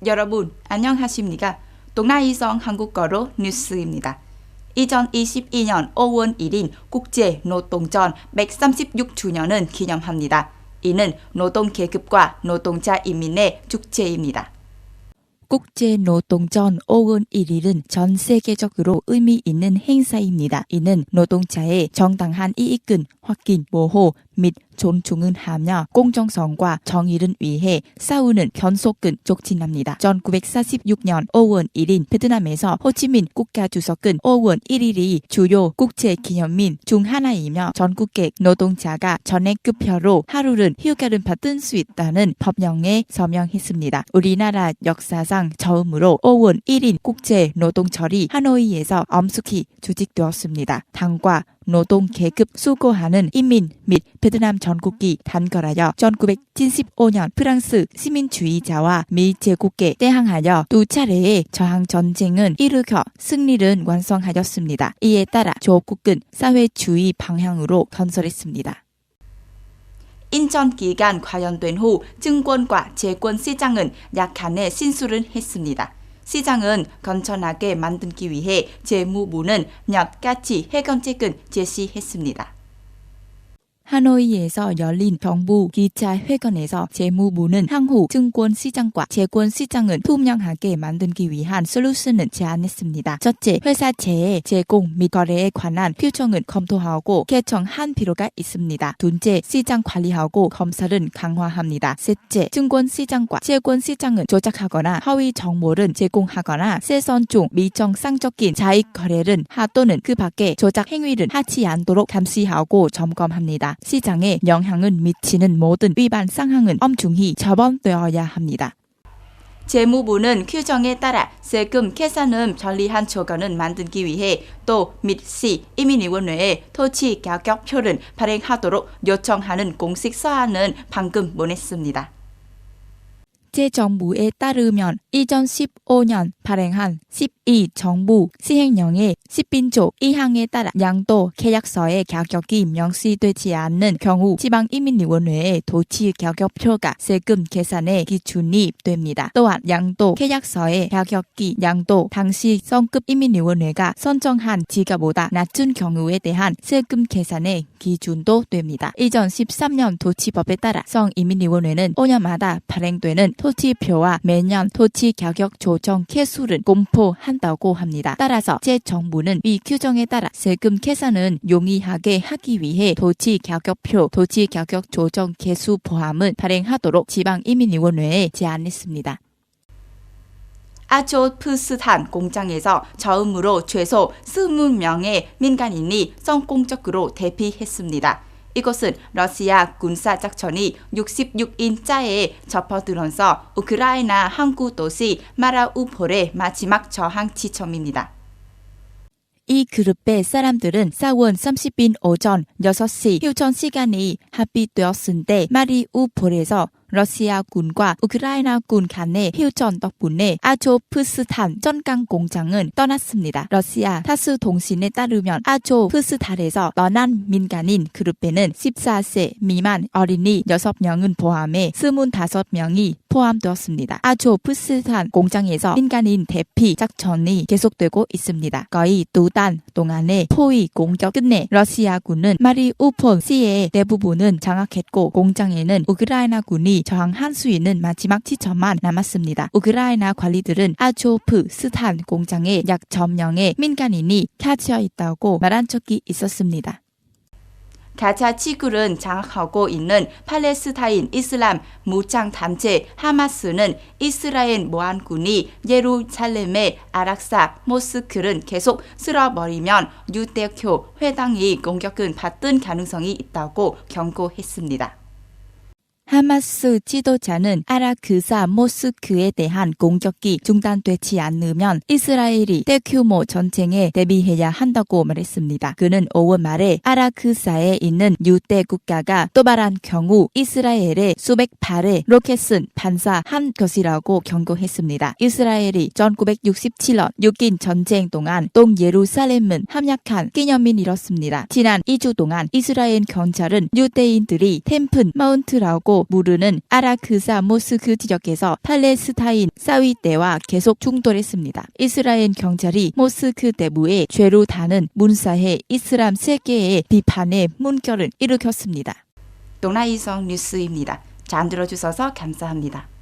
여러분, 안녕하십니까? 동나이성 한국어로 뉴스입니다. 2022년 5월 1일 국제노동전 136주년은 기념합니다. 이는 노동계급과 노동자 인민의 축제입니다. 국제노동전 5월 1일은 전 세계적으로 의미 있는 행사입니다. 이는 노동자의 정당한 이익은 확인, 보호 및 존중은 하며 공정성과 정의를 위해 싸우는 견속은 촉진합니다. 1946년 5월 1일 베트남에서 호치민 국가주석은 5월 1일이 주요 국제기념일 중 하나이며 전국의 노동자가 전액급여로 하루를 휴가를 받을 수 있다는 법령에 서명했습니다. 우리나라 역사상 처음으로 5월 1일 국제노동절이 하노이에서 엄숙히 조직되었습니다. 당과 노동계급 수고하는 인민 및 베트남 전국이 단결하여 1975년 프랑스 시민주의자와 미 제국에 대항하여 두 차례의 저항전쟁은 이르겨 승리를 완성하였습니다. 이에 따라 조국은 사회주의 방향으로 건설했습니다. 인천기간 관련된 후 증권과 채권 시장은 약간의 신수를 했습니다. 시장은 건전하게 만들기 위해 재무부는 몇 가지 해결책을 제시했습니다. 하노이에서 열린 정부 기자회견에서 재무부는 향후 증권시장과 채권시장을 투명하게 만들기 위한 솔루션을 제안했습니다. 첫째, 회사채의 제공 및 거래에 관한 규정을 검토하고 개정한 필요가 있습니다. 둘째, 시장 관리하고 검사를 강화합니다. 셋째, 증권시장과 채권시장을 조작하거나 허위 정보를 제공하거나 세선 중 미정상적인 자익 거래를 또는 그 밖의 조작 행위를 하지 않도록 감시하고 점검합니다. 시장에 영향을 미치는 모든 위반 상황은 엄중히 처벌되어야 합니다. 재무부는 규정에 따라 세금 계산을 편리한 조건을 만들기 위해 도 및 시 이민위원회에 토지 가격표를 발행하도록 요청하는 공식 서한을 방금 보냈습니다. 제 정부에 따르면 2015년 발행한 12정부 시행령의 10빈조 2항에 따라 양도 계약서의 가격이 명시되지 않는 경우 지방이민위원회의 토지 가격표가 세금 계산의 기준이 됩니다. 또한 양도 계약서의 가격이 양도 당시 성급 이민위원회가 선정한 지가보다 낮은 경우에 대한 세금 계산의 기준도 됩니다. 2013년 토지법에 따라 성이민위원회는 5년마다 발행되는 토지표와 매년 토지 가격 조정 개수를 공포한다고 합니다. 따라서 제 정부는 이 규정에 따라 세금 계산은 용이하게 하기 위해 토지 가격표, 토지 가격 조정 개수 포함을 발행하도록 지방이민위원회에 제안했습니다. 아조프스탄 공장에서 처음으로 최소 20명의 민간인이 성공적으로 대피했습니다. 이것은 러시아 군사작전이 66일자에 접어들면서 우크라이나 항구 도시 마리우폴의 마지막 저항 지점입니다. 이 그룹의 사람들은 4월 30일 오전 6시 휴전 시간이 합의되었을 때 마리우폴에서 러시아군과 우크라이나군 간의 휴전 덕분에 아조프스탄 전강 공장은 떠났습니다. 러시아 타스 통신에 따르면 아조프스탄에서 떠난 민간인 그룹에는 14세 미만 어린이 6명을 포함해 25명이 포함되었습니다. 아조프스탄 공장에서 민간인 대피 작전이 계속되고 있습니다. 거의 2달 동안의 포위 공격 끝내 러시아군은 마리우폴 시의 대부분은 장악했고 공장에는 우크라이나군이 저항할 수 있는 마지막 지점만 남았습니다. 우크라이나 관리들은 아조프스탄 공장에 약 1000명의 민간인이 갇혀 있다고 말한 적이 있었습니다. 가자 지구를 장악하고 있는 팔레스타인 이슬람 무장단체 하마스는 이스라엘 모안군이 예루살렘의 아락사 모스크를 계속 쓸어버리면 유대교 회당이 공격을 받을 가능성이 있다고 경고했습니다. 하마스 지도자는 아라크사 모스크에 대한 공격이 중단되지 않으면 이스라엘이 대규모 전쟁에 대비해야 한다고 말했습니다. 그는 5월 말에 아라크사에 있는 유대 국가가 도발한 경우 이스라엘에 수백 발의 로켓을 반사한 것이라고 경고했습니다. 이스라엘이 1967년 6인 전쟁 동안 동예루살렘은 함락한 기념일이었습니다. 지난 2주 동안 이스라엘 경찰은 유대인들이 템플 마운트라고 있고 무르는 아라크사 모스크 지역에서 팔레스타인 사위대와 계속 충돌했습니다. 이스라엘 경찰이 모스크 내부에 죄로 다는 문사해 이슬람 세계의 비판의 문결을 일으켰습니다. 동나이성 뉴스입니다. 잘 들어주셔서 감사합니다.